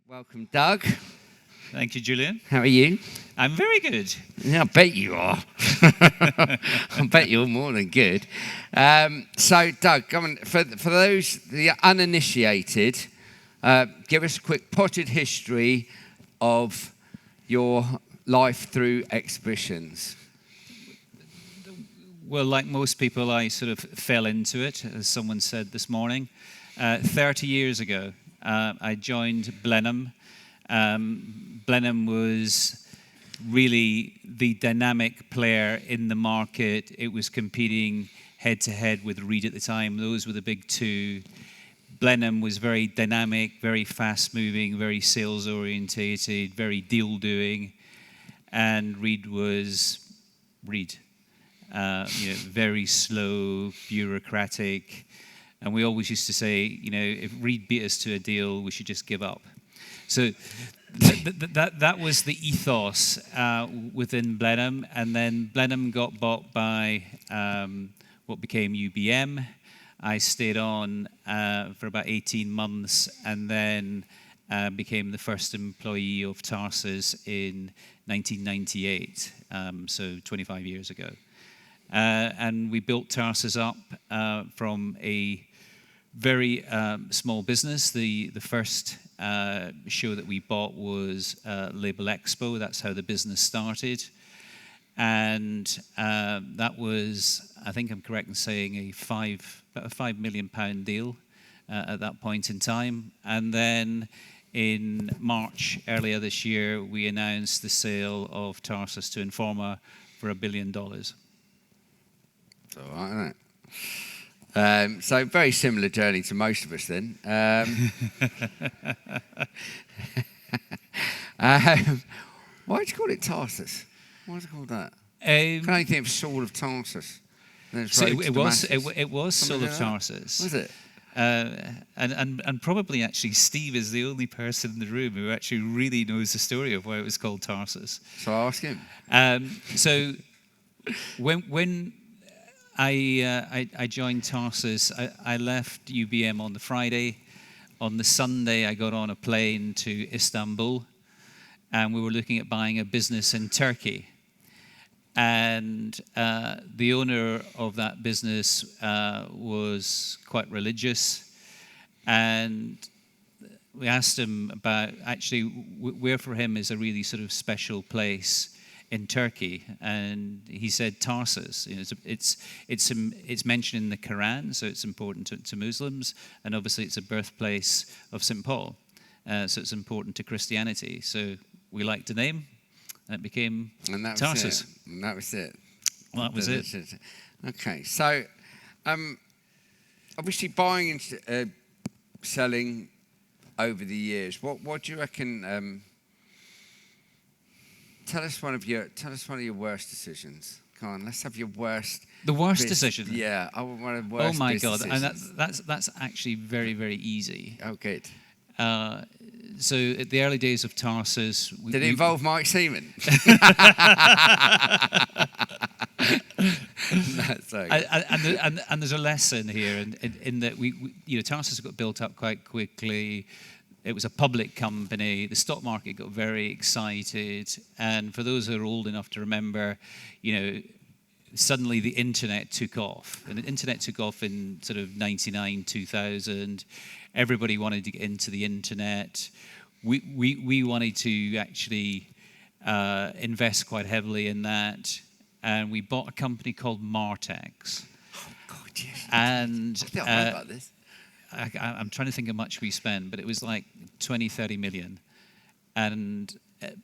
Welcome, Doug. Thank you, Julian. How are you? I'm very good. Yeah, I bet you are. I bet you're more than good. So, Doug, come on, for those the uninitiated, give us a quick potted history of your life through exhibitions. Well, like most people, I sort of fell into it, as someone said this morning. 30 years ago, I joined Blenheim. Blenheim was really the dynamic player in the market. It was competing head-to-head with Reed at the time. Those were the big two. Blenheim was very dynamic, very fast-moving, very sales-orientated, very deal-doing. And Reed was Reed. Very slow, bureaucratic. And we always used to say, if Reed beat us to a deal, we should just give up. So that was the ethos within Blenheim. And then Blenheim got bought by what became UBM. I stayed on for about 18 months and then became the first employee of Tarsus in 1998, so 25 years ago. And we built Tarsus up from a very small business. The first show that we bought was Label Expo. That's how the business started. And that was, I think I'm correct in saying, about a £5 million deal at that point in time. And then in March earlier this year, we announced the sale of Tarsus to Informa for $1 billion. It's all right, isn't it? So very similar journey to most of us then. Why did you call it Tarsus? Why is it called that? I can only think of Saul of Tarsus. So it was Saul of Tarsus. Was it? And probably actually Steve is the only person in the room who actually really knows the story of why it was called Tarsus. So I'll ask him. So when I joined Tarsus, I left UBM on the Friday. On the Sunday, I got on a plane to Istanbul, and we were looking at buying a business in Turkey. And the owner of that business was quite religious, and we asked him about actually where for him is a really sort of special place in Turkey, and he said Tarsus. It's mentioned in the Quran, so it's important to Muslims, and obviously it's a birthplace of St. Paul, so it's important to Christianity. So we liked the name, and it became Tarsus. And that was it. Well, that was it. Okay, so obviously buying and selling over the years. What do you reckon? Tell us one of your worst decisions. Come on, let's have your worst. The worst decision. Yeah, I want one of the worst. Oh my God, decisions. and that's actually very, very easy. Oh, good. So at the early days of Tarsus, did it involve M.I.C.E? And there's a lesson here in that we Tarsus got built up quite quickly. It was a public company. The stock market got very excited. And for those who are old enough to remember, suddenly the internet took off. And the internet took off in sort of 99, 2000. Everybody wanted to get into the internet. We wanted to actually invest quite heavily in that. And we bought a company called Martex. Oh, God, yes. And I don't know about this. I'm trying to think how much we spent, but it was like 20, 30 million. And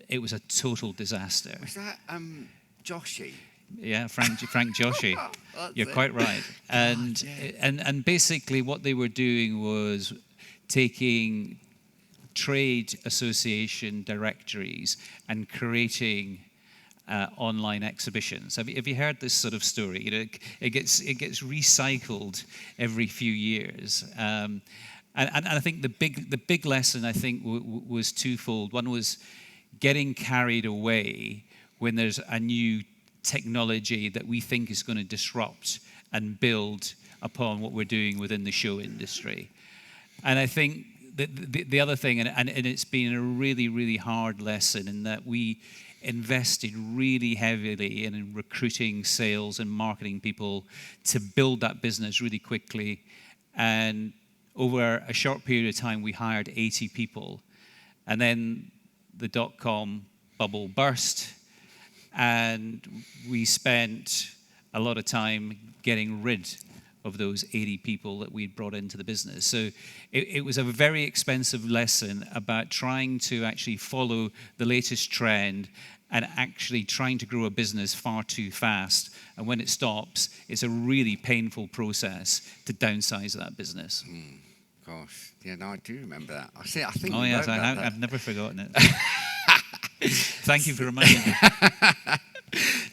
it was a total disaster. Was that Joshy? Yeah, Frank Joshi. You're quite right. And basically what they were doing was taking trade association directories and creating online exhibitions. Have you heard this sort of story? It gets recycled every few years, and I think the big lesson I think was twofold. One was getting carried away when there's a new technology that we think is going to disrupt and build upon what we're doing within the show industry, and I think the other thing, and it's been a really, really hard lesson in that we invested really heavily in recruiting sales and marketing people to build that business really quickly. And over a short period of time, we hired 80 people. And then the dot-com bubble burst, and we spent a lot of time getting rid of those 80 people that we'd brought into the business. So it was a very expensive lesson about trying to actually follow the latest trend and actually trying to grow a business far too fast. And when it stops, it's a really painful process to downsize that business. Gosh, yeah, no, I do remember that. I think. Oh yes, I've never forgotten it. Thank you for reminding me.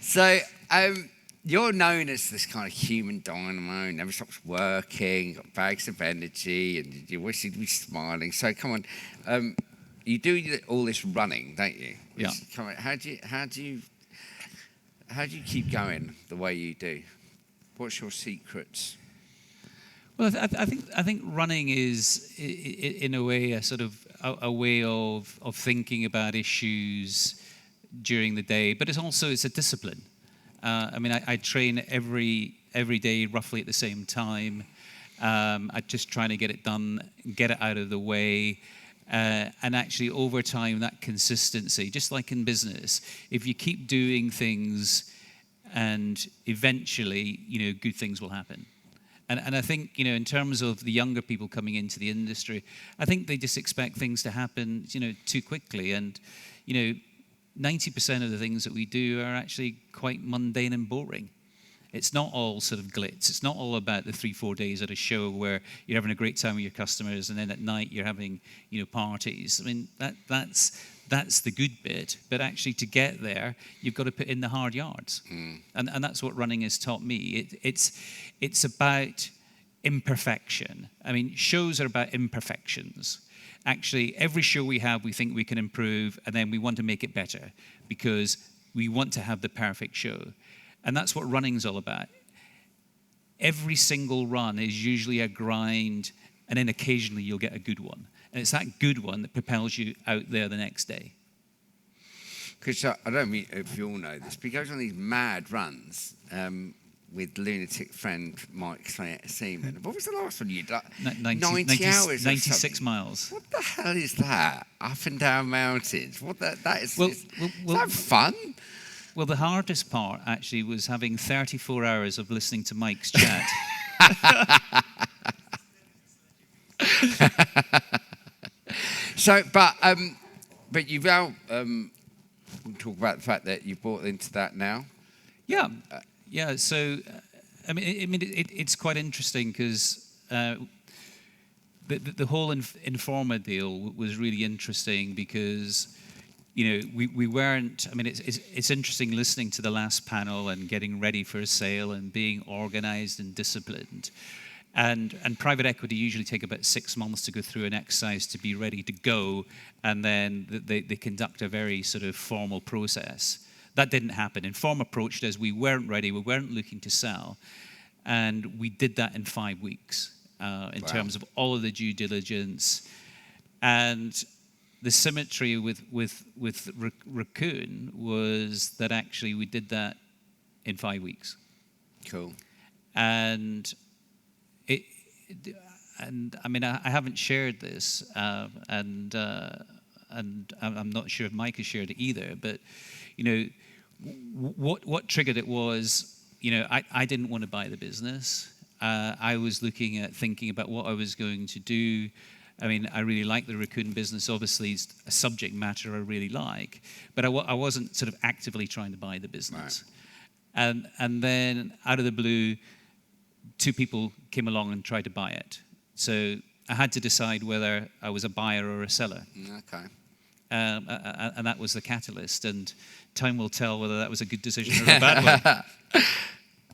So, you're known as this kind of human dynamo, never stops working, got bags of energy, and you wish you'd be smiling. So, come on, you do all this running, don't you? Yeah. Come on, how do you keep going the way you do? What's your secrets? Well, I think running is, in a way, a sort of a way of thinking about issues during the day, but it's a discipline. I mean, I train every day roughly at the same time. I'm just trying to get it done, get it out of the way, and actually over time, that consistency, just like in business, if you keep doing things, and eventually, good things will happen. And I think, in terms of the younger people coming into the industry, I think they just expect things to happen, too quickly. And, 90% of the things that we do are actually quite mundane and boring. It's not all sort of glitz. It's not all about the 3-4 days at a show where you're having a great time with your customers and then at night you're having, parties. I mean, that's the good bit. But actually to get there, you've got to put in the hard yards. And that's what running has taught me. It's about imperfection. I mean, shows are about imperfections. Actually, every show we have, we think we can improve, and then we want to make it better because we want to have the perfect show. And that's what running's all about. Every single run is usually a grind, and then occasionally you'll get a good one. And it's that good one that propels you out there the next day. Because I don't mean if you all know this, but he goes on these mad runs with lunatic friend M.I.C.E. What was the last one you did? 90 hours. 96 miles. What the hell is that? Up and down mountains. That is. Well, is that fun? Well, the hardest part actually was having 34 hours of listening to Mike's chat. So, but you've now we'll talk about the fact that you bought into that now. Yeah. Yeah, so it's quite interesting because the whole Informa deal was really interesting because we weren't. I mean, it's interesting listening to the last panel and getting ready for a sale and being organised and disciplined, and private equity usually take about 6 months to go through an exercise to be ready to go, and then they conduct a very sort of formal process. That didn't happen. Inform approached us. We weren't ready. We weren't looking to sell. And we did that in 5 weeks in terms of all of the due diligence. And the symmetry with Raccoon was that actually we did that in 5 weeks. Cool. And I mean, I haven't shared this, and I'm not sure if Mike has shared it either, but what triggered it was, I didn't want to buy the business. I was thinking about what I was going to do. I mean, I really like the Raccoon business. Obviously, it's a subject matter I really like, but I wasn't sort of actively trying to buy the business. Right. And then out of the blue, 2 people came along and tried to buy it. So I had to decide whether I was a buyer or a seller. Okay. And that was the catalyst. And time will tell whether that was a good decision or a bad one.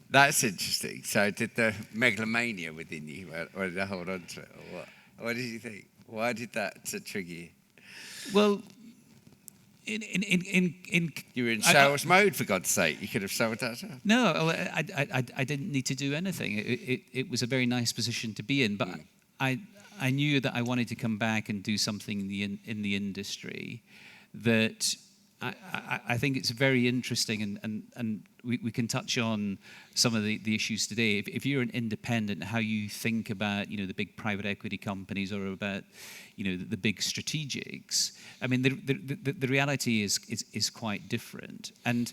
That's interesting. So did the megalomania within you, or did I hold on to it, or what? What did you think? Why did that trigger you? Well, you were in sales mode, for God's sake. You could have sold that. No, I didn't need to do anything. It was a very nice position to be in. But I knew that I wanted to come back and do something in the industry that I think it's very interesting, and we can touch on some of the issues today. If you're an independent, how you think about the big private equity companies or about the big strategics. I mean, the reality is quite different. And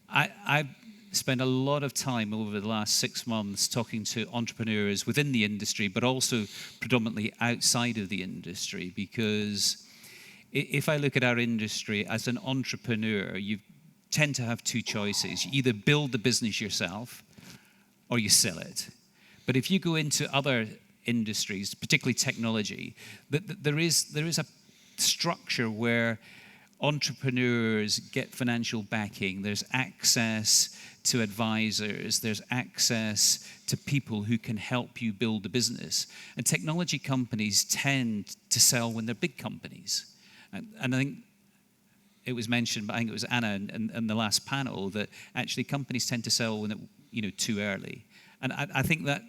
I spent a lot of time over the last 6 months talking to entrepreneurs within the industry, but also predominantly outside of the industry, because if I look at our industry as an entrepreneur, you tend to have two choices. You either build the business yourself or you sell it. But if you go into other industries, particularly technology, there is a structure where entrepreneurs get financial backing. There's access to advisors. There's access to people who can help you build a business. And technology companies tend to sell when they're big companies. And I think it was mentioned, but I think it was Anna in the last panel, that actually companies tend to sell when too early. And I think that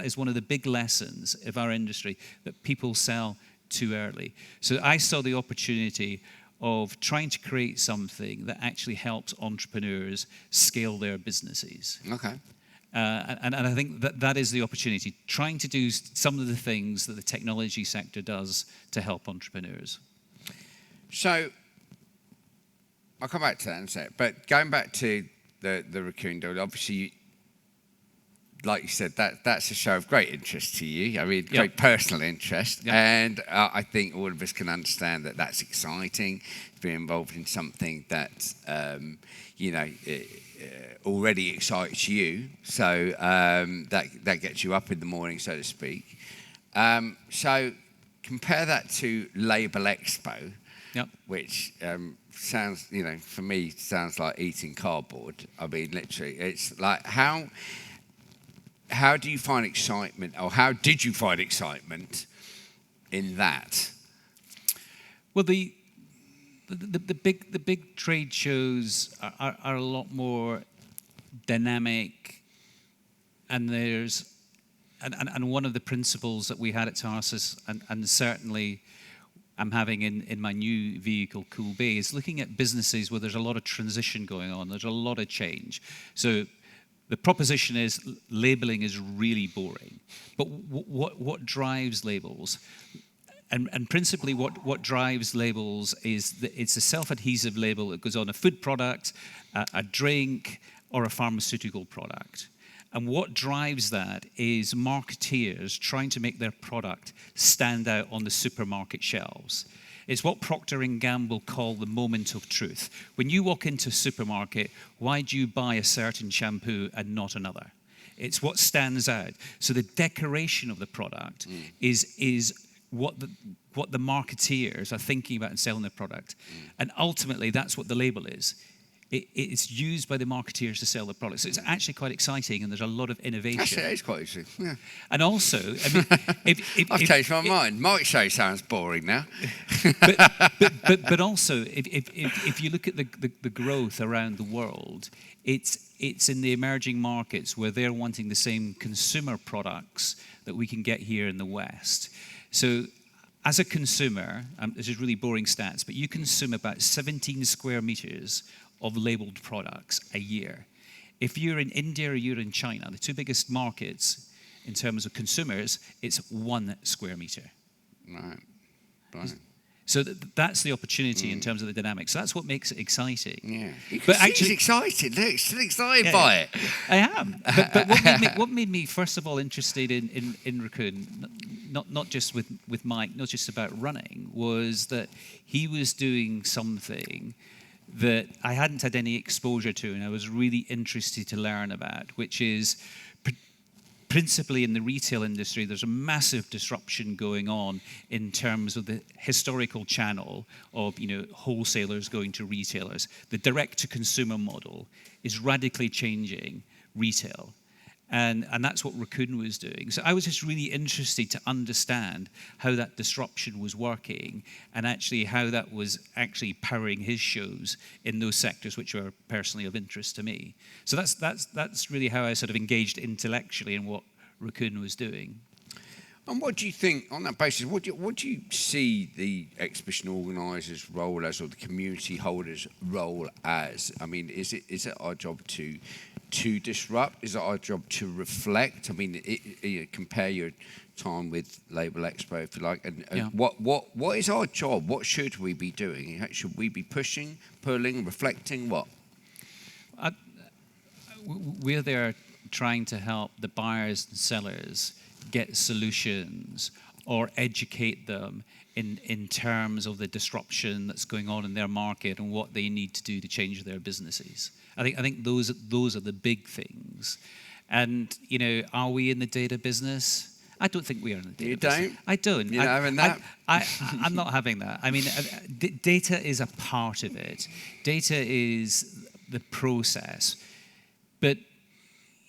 is one of the big lessons of our industry, that people sell too early. So I saw the opportunity of trying to create something that actually helps entrepreneurs scale their businesses. Okay. And I think that is the opportunity, trying to do some of the things that the technology sector does to help entrepreneurs. So I'll come back to that in a sec. But going back to the Raccoon deal, obviously, like you said, that's a show of great interest to you. I mean, great personal interest. Yep. And I think all of us can understand that that's exciting to be involved in something that, already excites you. So that gets you up in the morning, so to speak. So compare that to Label Expo. Yep. Which sounds, for me, sounds like eating cardboard. I mean, literally, it's like, how do you find excitement, or how did you find excitement in that? Well, the big trade shows are a lot more dynamic, and and one of the principles that we had at Tarsus, and certainly I'm having in my new vehicle, Cool Bay, is looking at businesses where there's a lot of transition going on. There's a lot of change. So the proposition is labeling is really boring. But what drives labels? And principally what drives labels is that it's a self-adhesive label that goes on a food product, a drink, or a pharmaceutical product. And what drives that is marketeers trying to make their product stand out on the supermarket shelves. It's what Procter & Gamble call the moment of truth. When you walk into a supermarket, why do you buy a certain shampoo and not another? It's what stands out. So the decoration of the product is what the marketeers are thinking about in selling their product. And ultimately, that's what the label is. It's used by the marketeers to sell the product. So it's actually quite exciting, and there's a lot of innovation. Actually, it is quite exciting. Yeah. And also, I mean, I've changed my mind. M.I.C.E sounds boring now. but also, if you look at the growth around the world, it's in the emerging markets where they're wanting the same consumer products that we can get here in the West. So as a consumer, this is really boring stats, but you consume about 17 square meters of labeled products a year. If you're in India or you're in China, the two biggest markets in terms of consumers, it's 1 square meter. Right. So that's the opportunity in terms of the dynamics. So that's what makes it exciting. Yeah. But actually, he's excited. Look, he's still excited by it. I am. But what made me first of all interested in Raccoon, not just with Mike, not just about running, was that he was doing something that I hadn't had any exposure to, and I was really interested to learn about, which is principally in the retail industry, there's a massive disruption going on in terms of the historical channel of wholesalers going to retailers. The direct-to-consumer model is radically changing retail. And that's what Raccoon was doing. So I was just really interested to understand how that disruption was working, and actually how that was actually powering his shows in those sectors which were personally of interest to me. So that's really how I sort of engaged intellectually in what Raccoon was doing. And what do you think, on that basis, what do you see the exhibition organisers' role as, or the community holders' role as? I mean, is it our job to disrupt? Is it our job to reflect? I mean, compare your time with Label Expo, if you like, and Yeah. what is our job? What should we be doing? Should we be pushing, pulling, reflecting? What? We're there trying to help the buyers and sellers get solutions or educate them in terms of the disruption that's going on in their market and what they need to do to change their businesses. I think those are the big things. And, you know, are we in the data business? I don't think we are in the data business. Don't? I don't. You're not having that? I'm not having that. I mean, data is a part of it. Data is the process. But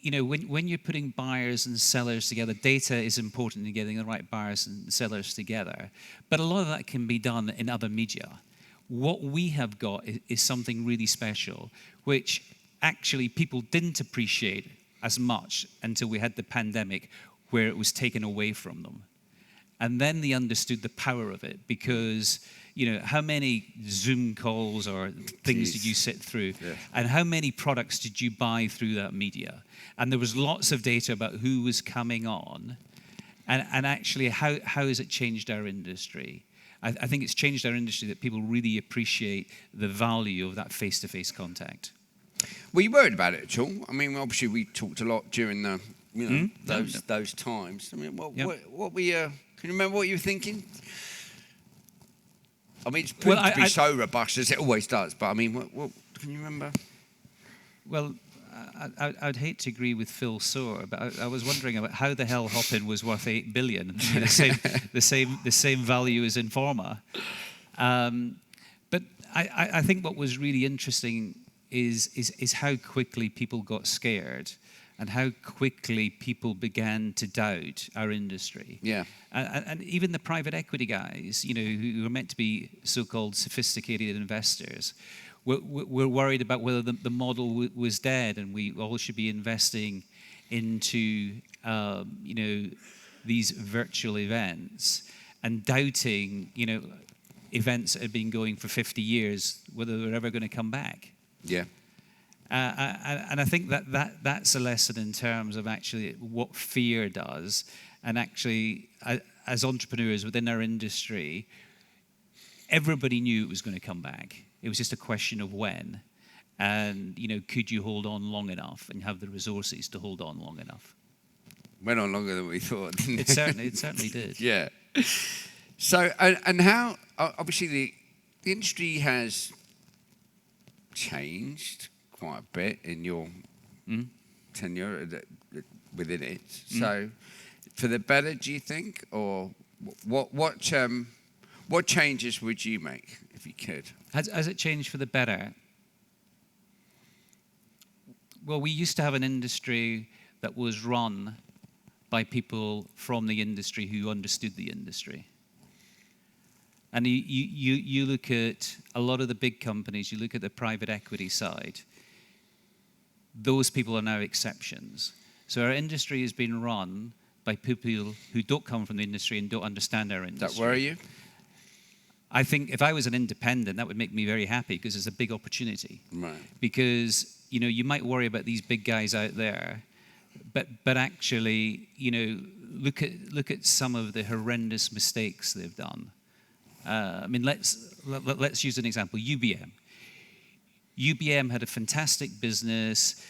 you know, when you're putting buyers and sellers together, data is important in getting the right buyers and sellers together. But a lot of that can be done in other media. What we have got is something really special, which actually people didn't appreciate as much until we had the pandemic, where it was taken away from them. And then they understood the power of it, because, you know, how many Zoom calls or things did you sit through? Yeah. And how many products did you buy through that media? And there was lots of data about who was coming on, and actually how has it changed our industry? I think it's changed our industry that people really appreciate the value of that face-to-face contact. Were you worried about it at all? I mean, obviously we talked a lot during the, you know, No. those times. I mean, Yep. what were you? Can you remember what you were thinking? I mean, it's proved to be so robust as it always does. But I mean, what can you remember? Well, I'd hate to agree with Phil Soar, but I was wondering about how the hell Hopin was worth $8 billion, the same value as Informa. But I think what was really interesting is how quickly people got scared, and how quickly people began to doubt our industry. Yeah. And even the private equity guys, you know, who are meant to be so-called sophisticated investors, we're worried about whether the model was dead, and we all should be investing into, you know, these virtual events, and doubting, you know, events that have been going for 50 years, whether they're ever going to come back. Yeah. And I think that's a lesson in terms of actually what fear does. And actually, as entrepreneurs within our industry, everybody knew it was going to come back. It was just a question of when. And, you know, could you hold on long enough and have the resources to hold on long enough? Went on longer than we thought, didn't it? It certainly did. Yeah. So, and how, obviously the industry has changed quite a bit in your tenure within it. So, for the better, do you think, or what changes would you make if you could? Has it changed for the better? Well, we used to have an industry that was run by people from the industry who understood the industry. And you look at a lot of the big companies, you look at the private equity side, those people are now exceptions. So our industry has been run by people who don't come from the industry and don't understand our industry. Does that worry you? I think if I was an independent, that would make me very happy, because it's a big opportunity. Right. Because, you know, you might worry about these big guys out there, but actually, you know, look at some of the horrendous mistakes they've done. I mean, let's use an example. UBM. UBM had a fantastic business.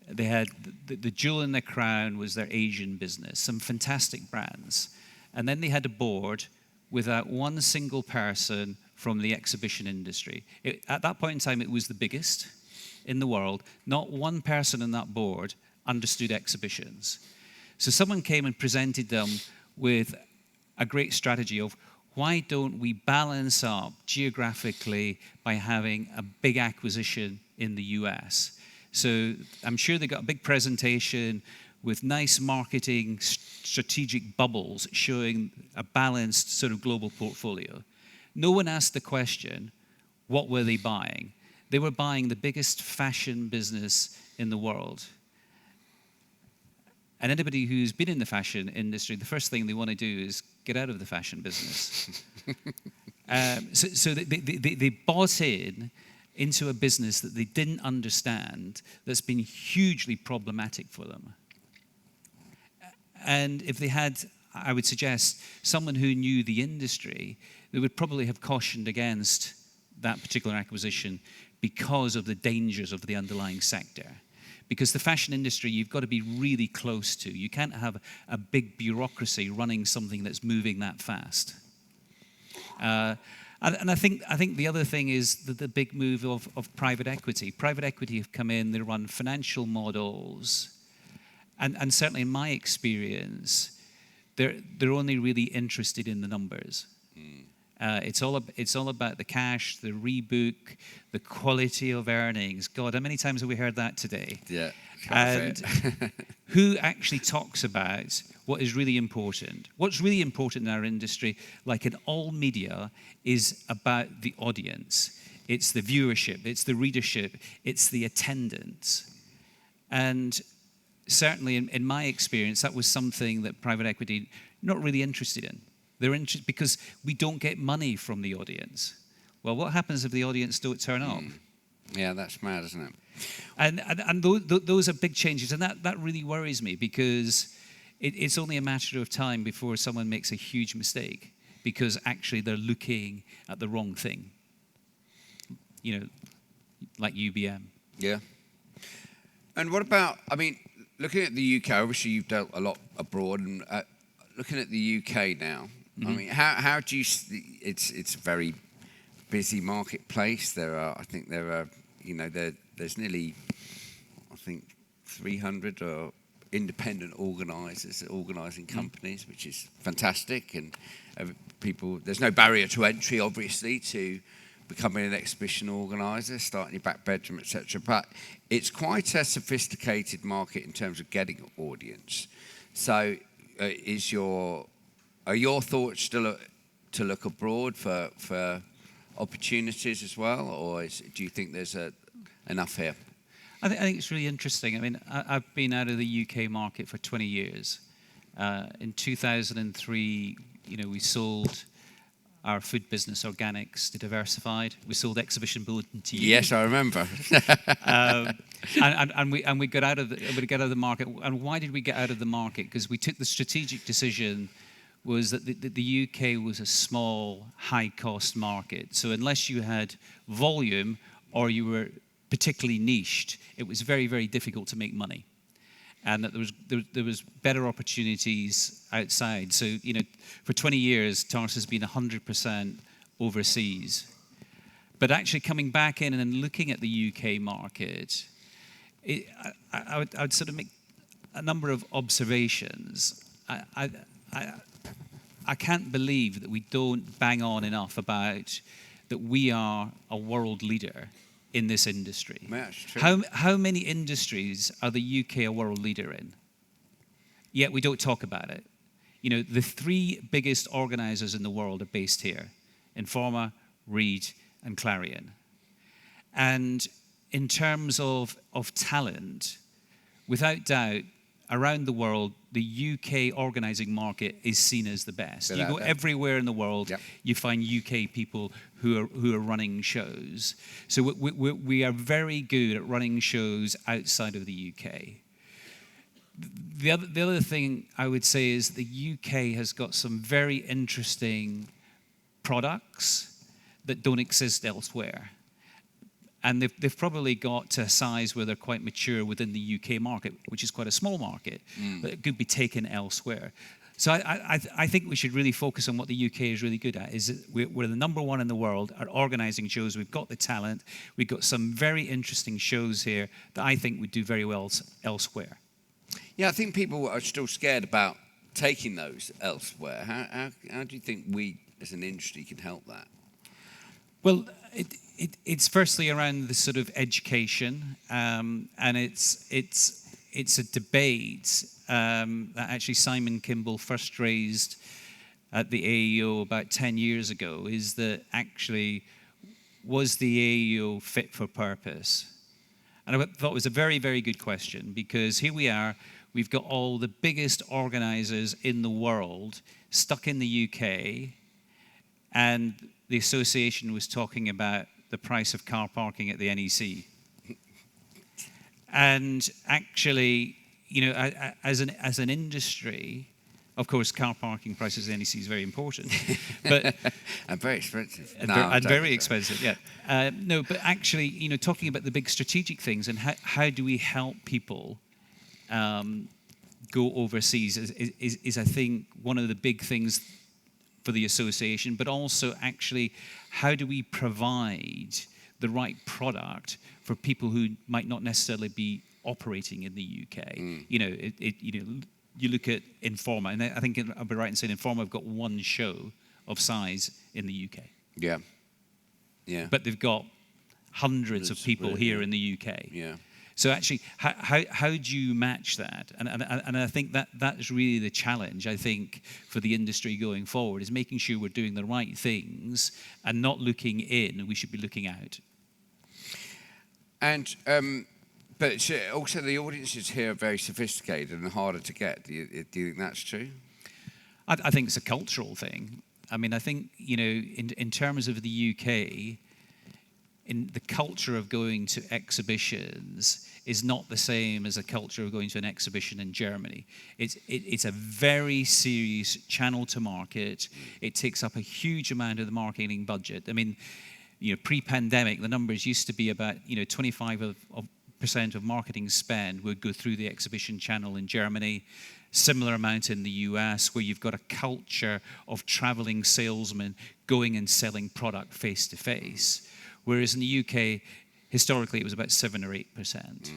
They had the jewel in their crown was their Asian business, some fantastic brands. And then they had a board without one single person from the exhibition industry. At that point in time, it was the biggest in the world. Not one person on that board understood exhibitions. So someone came and presented them with a great strategy of, why don't we balance up geographically by having a big acquisition in the US? So I'm sure they got a big presentation with nice marketing strategic bubbles showing a balanced sort of global portfolio. No one asked the question, what were they buying? They were buying the biggest fashion business in the world. And anybody who's been in the fashion industry, the first thing they want to do is get out of the fashion business. So they bought into a business that they didn't understand, that's been hugely problematic for them. And if they had, I would suggest, someone who knew the industry, they would probably have cautioned against that particular acquisition because of the dangers of the underlying sector. Because the fashion industry, you've got to be really close to. You can't have a big bureaucracy running something that's moving that fast. And I think the other thing is the big move of private equity. Private equity have come in, they run financial models. And certainly in my experience, they're only really interested in the numbers. It's all about the cash, the rebook, the quality of earnings. God, how many times have we heard that today? Yeah. And who actually talks about what is really important? What's really important in our industry, like in all media, is about the audience. It's the viewership, it's the readership, it's the attendance. And certainly in my experience, that was something that private equity not really interested in. They're interested because we don't get money from the audience. Well, what happens if the audience don't turn up? Yeah, that's mad, isn't it? And those are big changes, and that really worries me because it's only a matter of time before someone makes a huge mistake because actually they're looking at the wrong thing. You know, like UBM. Yeah. And what about, I mean, looking at the UK, obviously you've dealt a lot abroad, and looking at the UK now, I mean, how do you see, it's a very busy marketplace. There's nearly, I think, 300 independent organising companies, which is fantastic, and there's no barrier to entry, obviously, to becoming an exhibition organiser, starting your back bedroom, etc. But it's quite a sophisticated market in terms of getting an audience. So are your thoughts still to look abroad for opportunities as well, or do you think there's enough here? I think it's really interesting. I mean, I've been out of the UK market for 20 years. In 2003, we sold our food business, Organics, to Diversified. We sold Exhibition Bulletin to you. Yes, I remember. And we got out of the market. And why did we get out of the market? Because we took the strategic decision was that the UK was a small, high-cost market. So unless you had volume or you were particularly niched, it was very, very difficult to make money. And that there was better opportunities outside. So, for 20 years, Tars has been 100% overseas. But actually coming back in and looking at the UK market, I would sort of make a number of observations. I can't believe that we don't bang on enough about that we are a world leader in this industry. Yeah, true. How many industries are the UK a world leader in? Yet we don't talk about it. The three biggest organisers in the world are based here: Informa, Reed, and Clarion. And in terms of talent, without doubt, around the world, the UK organising market is seen as the best. You go everywhere in the world, you find UK people who are running shows. So we are very good at running shows outside of the UK. The other thing I would say is the UK has got some very interesting products that don't exist elsewhere. And they've probably got to a size where they're quite mature within the UK market, which is quite a small market, but it could be taken elsewhere. So I think we should really focus on what the UK is really good at. Is that we're the number one in the world at organising shows. We've got the talent. We've got some very interesting shows here that I think would do very well elsewhere. Yeah, I think people are still scared about taking those elsewhere. How do you think we, as an industry, can help that? Well, it's firstly around the sort of education, and it's a debate that actually Simon Kimball first raised at the AEO about 10 years ago, is that actually was the AEO fit for purpose? And I thought it was a very, very good question, because here we are, we've got all the biggest organisers in the world stuck in the UK, and the association was talking about the price of car parking at the NEC. And actually, as an industry, of course, car parking prices at the NEC is very important, but and very expensive. And very expensive, yeah. No, but actually, talking about the big strategic things and how do we help people go overseas is, I think, one of the big things for the association, but also actually how do we provide the right product for people who might not necessarily be operating in the UK. You look at Informa, and I think I'll be right in saying Informa have got one show of size in the UK. Yeah. Yeah. But they've got hundreds of people here in the UK. Yeah. So actually, how do you match that? And I think that's really the challenge, I think, for the industry going forward, is making sure we're doing the right things and not looking in, we should be looking out. And but also the audiences here are very sophisticated and harder to get. Do you think that's true? I think it's a cultural thing. I mean, I think, in terms of the UK, in the culture of going to exhibitions is not the same as a culture of going to an exhibition in Germany. It's a very serious channel to market. It takes up a huge amount of the marketing budget. I mean, pre-pandemic, the numbers used to be about 25% of marketing spend would go through the exhibition channel in Germany. Similar amount in the US, where you've got a culture of traveling salesmen going and selling product face to face. Whereas in the UK, historically, it was about 7 or 8%.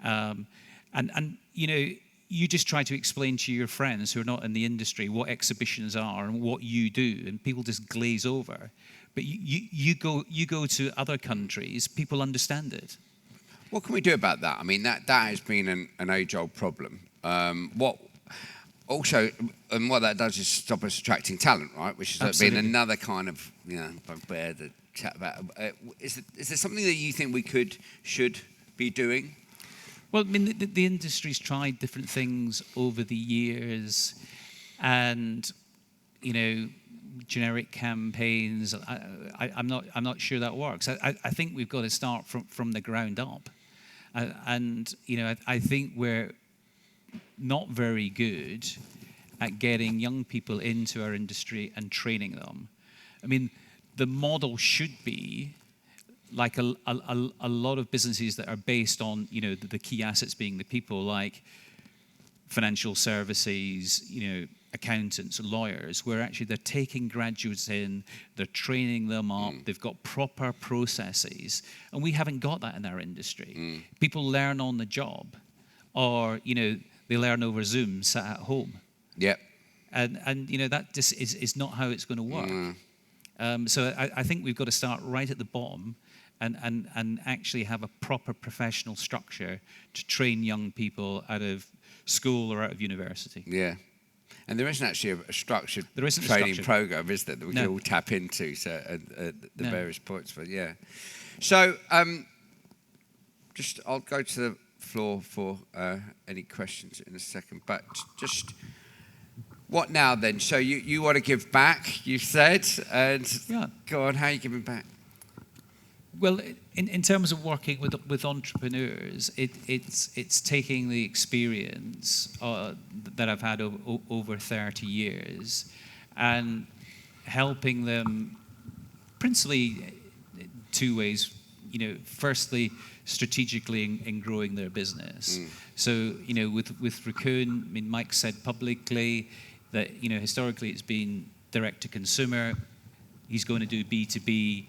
And you just try to explain to your friends who are not in the industry what exhibitions are and what you do, and people just glaze over. But you go to other countries, people understand it. What can we do about that? I mean, that has been an age-old problem. What that does is stop us attracting talent, right? Which has been another kind of bugbear to chat about. Is there something that you think we should be doing? Well, I mean, the industry's tried different things over the years, and generic campaigns. I'm not sure that works. I think we've got to start from the ground up, and I think we're not very good at getting young people into our industry and training them. I mean, the model should be like a lot of businesses that are based on the key assets being the people, like financial services, accountants, lawyers, where actually they're taking graduates in, they're training them up, they've got proper processes, and we haven't got that in our industry. People learn on the job, or they learn over Zoom, sat at home. Yep. And that just is not how it's going to work. So I think we've got to start right at the bottom and actually have a proper professional structure to train young people out of school or out of university. Yeah. And there isn't actually a structured training program, is there, that we can all tap into at the various points. But yeah. So I'll go to the floor for any questions in a second. But just what now then? So you want to give back, you said, and go on. How are you giving back? Well, in terms of working with entrepreneurs, it's taking the experience that I've had over 30 years and helping them principally two ways. Firstly, strategically in growing their business. So, with Raccoon, I mean, Mike said publicly that, historically it's been direct to consumer. He's going to do B2B.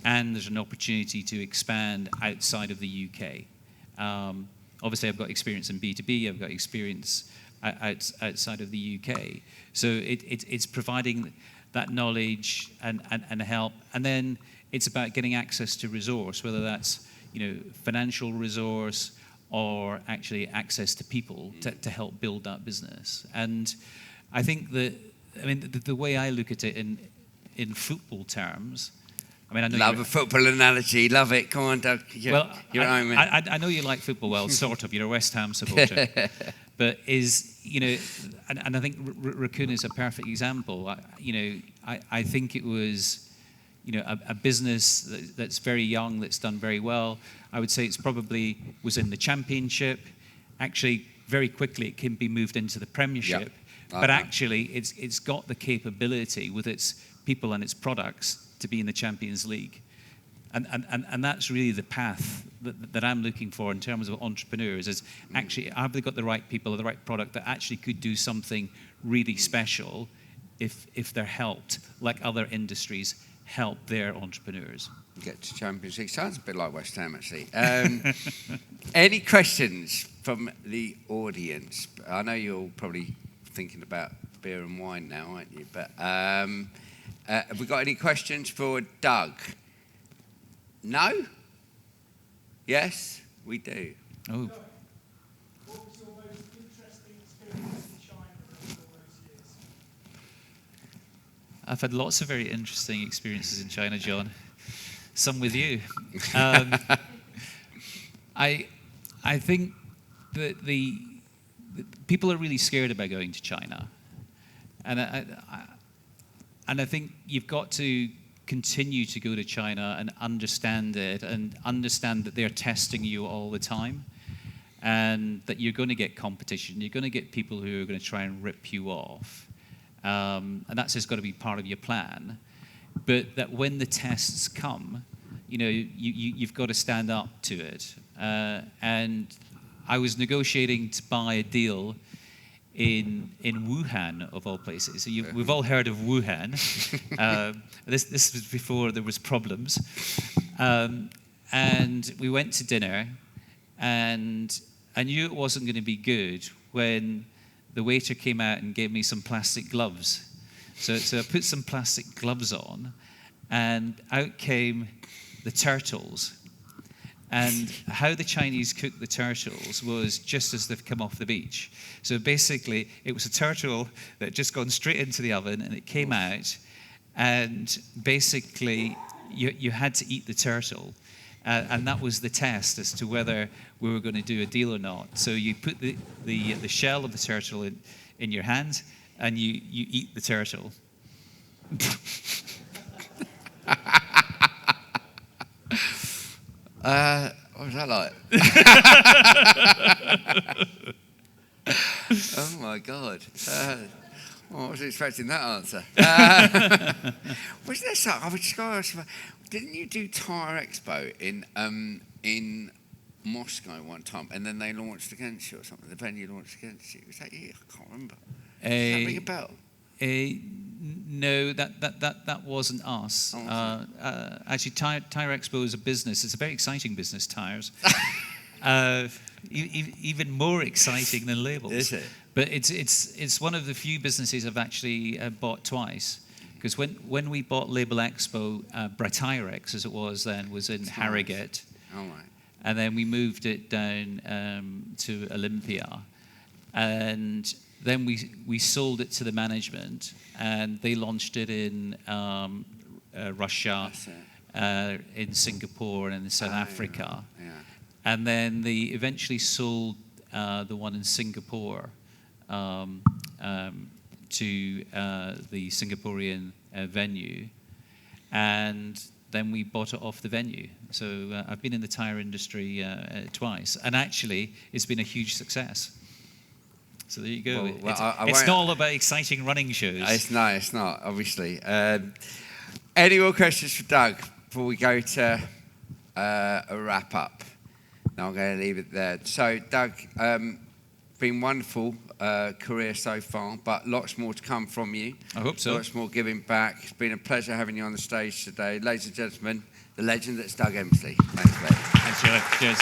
And there's an opportunity to expand outside of the UK. Obviously, I've got experience in B2B. I've got experience outside of the UK. So it's providing that knowledge and help. And then it's about getting access to resource, whether that's financial resource or actually access to people to help build that business. And I think that, the way I look at it in football terms. I know love a football analogy. Love it. Come on, Doug. I know you like football well, sort of. You're a West Ham supporter. but and I think Raccoon is a perfect example. I think it was, a business that's very young, that's done very well. I would say it's probably was in the championship. Actually, very quickly it can be moved into the Premiership. Yep. But actually, it's got the capability with its people and its products to be in the Champions League. And that's really the path that I'm looking for in terms of entrepreneurs, is actually, have they got the right people or the right product that actually could do something really special if they're helped, like other industries help their entrepreneurs. Get to Champions League. Sounds a bit like West Ham, actually. Any questions from the audience? I know you're all probably thinking about beer and wine now, aren't you? But have we got any questions for Doug? No? Yes, we do. Oh. What was your most interesting experience in China over all those years? I've had lots of very interesting experiences in China, John. Some with you. I think that the people are really scared about going to China, and I think you've got to continue to go to China and understand it, and understand that they're testing you all the time, and that you're going to get competition. You're going to get people who are going to try and rip you off, and that's just got to be part of your plan. But that when the tests come, you've got to stand up to it. And I was negotiating to buy a deal in Wuhan, of all places. So we've all heard of Wuhan. This was before there was problems. And we went to dinner, and I knew it wasn't going to be good when the waiter came out and gave me some plastic gloves. So I put some plastic gloves on, and out came the turtles. And how the Chinese cook the turtles was just as they've come off the beach. So basically, it was a turtle that had just gone straight into the oven, and it came out, and basically you had to eat the turtle. And that was the test as to whether we were going to do a deal or not. So you put the shell of the turtle in your hand, and you eat the turtle. What was that like? Oh my God. I wasn't expecting that answer. Was there something? I was just going to ask, didn't you do Tire Expo in Moscow one time, and then they launched against you or something? The venue launched against you. Was that you? I can't remember. Does that ring a bell? No, that wasn't us. Actually, Tire Expo is a business. It's a very exciting business, tires. Even more exciting than labels. Is it? But it's one of the few businesses I've actually bought twice. Because when we bought Label Expo, Bratirex, as it was then, was in Harrogate. All right. And then we moved it down to Olympia. And then we sold it to the management, and they launched it in Russia, in Singapore, and in South Africa. Yeah. And then they eventually sold the one in Singapore to the Singaporean venue, and then we bought it off the venue. So I've been in the tire industry twice, and actually it's been a huge success. So there you go. Well, it's not all about exciting running shows. It's not, obviously. Any more questions for Doug before we go to a wrap-up? No, I'm going to leave it there. So, Doug, been wonderful career so far, but lots more to come from you. I hope so. Lots more giving back. It's been a pleasure having you on the stage today. Ladies and gentlemen, the legend that's Doug M.I.C.E. Thanks, mate. Thanks, Joe. Cheers.